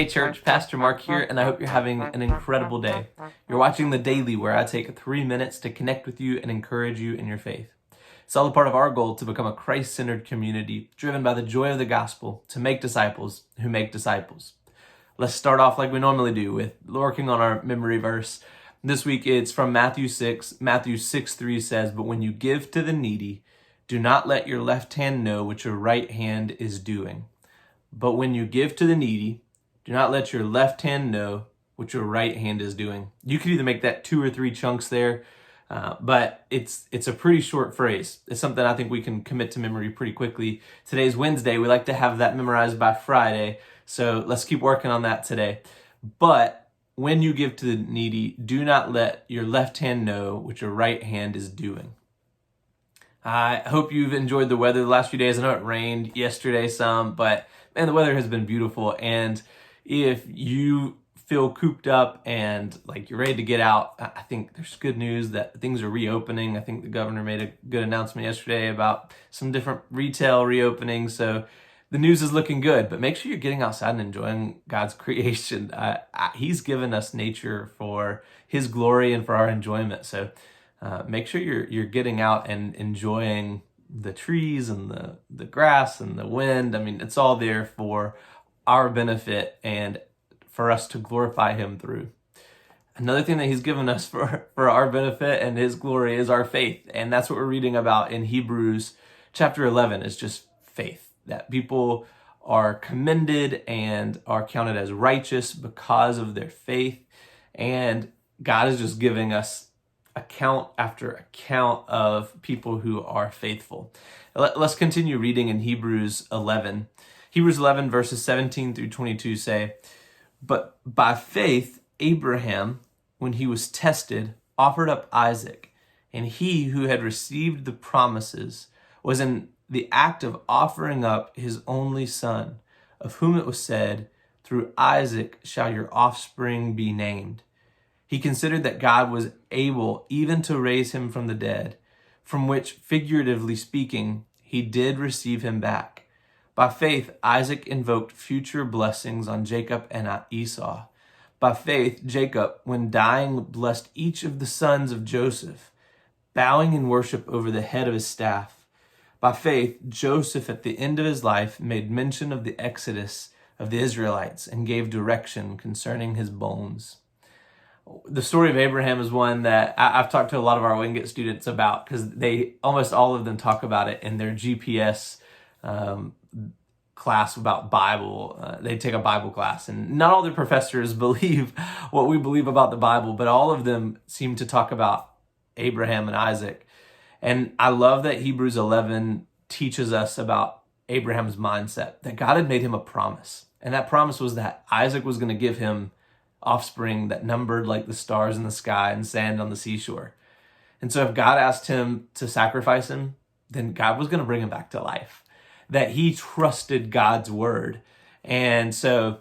Hey church, Pastor Mark here, and I hope you're having an incredible day. You're watching The Daily, where I take 3 minutes to connect with you and encourage you in your faith. It's all a part of our goal to become a Christ-centered community, driven by the joy of the gospel, to make disciples who make disciples. Let's start off like we normally do with working on our memory verse. This week it's from Matthew 6. Matthew 6:3 says, "But when you give to the needy, do not let your left hand know what your right hand is doing. But when you give to the needy, do not let your left hand know what your right hand is doing." You could either make that 2 or 3 chunks there, but it's a pretty short phrase. It's something I think we can commit to memory pretty quickly. Today's Wednesday. We like to have that memorized by Friday, so let's keep working on that today. But when you give to the needy, do not let your left hand know what your right hand is doing. I hope you've enjoyed the weather the last few days. I know it rained yesterday some, but man, the weather has been beautiful. And if you feel cooped up and like you're ready to get out, I think there's good news that things are reopening. I think the governor made a good announcement yesterday about some different retail reopening. So the news is looking good, but make sure you're getting outside and enjoying God's creation. He's given us nature for His glory and for our enjoyment. So make sure you're getting out and enjoying the trees and the grass and the wind. I mean, it's all there for our benefit and for us to glorify Him through. Another thing that He's given us for our benefit and His glory is our faith. And that's what we're reading about in Hebrews chapter 11, is just faith. That people are commended and are counted as righteous because of their faith. And God is just giving us account after account of people who are faithful. Let's continue reading in Hebrews 11. Hebrews 11 verses 17 through 22 say, "But by faith Abraham, when he was tested, offered up Isaac, and he who had received the promises was in the act of offering up his only son, of whom it was said, 'Through Isaac shall your offspring be named.' He considered that God was able even to raise him from the dead, from which, figuratively speaking, he did receive him back. By faith, Isaac invoked future blessings on Jacob and Esau. By faith, Jacob, when dying, blessed each of the sons of Joseph, bowing in worship over the head of his staff. By faith, Joseph, at the end of his life, made mention of the exodus of the Israelites and gave direction concerning his bones." The story of Abraham is one that I've talked to a lot of our Wingate students about, because almost all of them talk about it in their GPS class about Bible. They take a Bible class, and not all the professors believe what we believe about the Bible, but all of them seem to talk about Abraham and Isaac. And I love that Hebrews 11 teaches us about Abraham's mindset, that God had made him a promise. And that promise was that Isaac was going to give him offspring that numbered like the stars in the sky and sand on the seashore. And so if God asked him to sacrifice him, then God was going to bring him back to life. That he trusted God's word. And so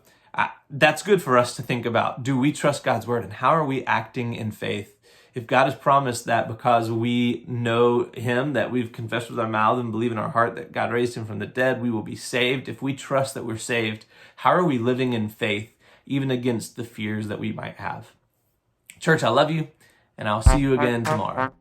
that's good for us to think about. Do we trust God's word, and how are we acting in faith? If God has promised that because we know Him, that we've confessed with our mouth and believe in our heart that God raised Him from the dead, we will be saved. If we trust that we're saved, how are we living in faith, even against the fears that we might have? Church, I love you, and I'll see you again tomorrow.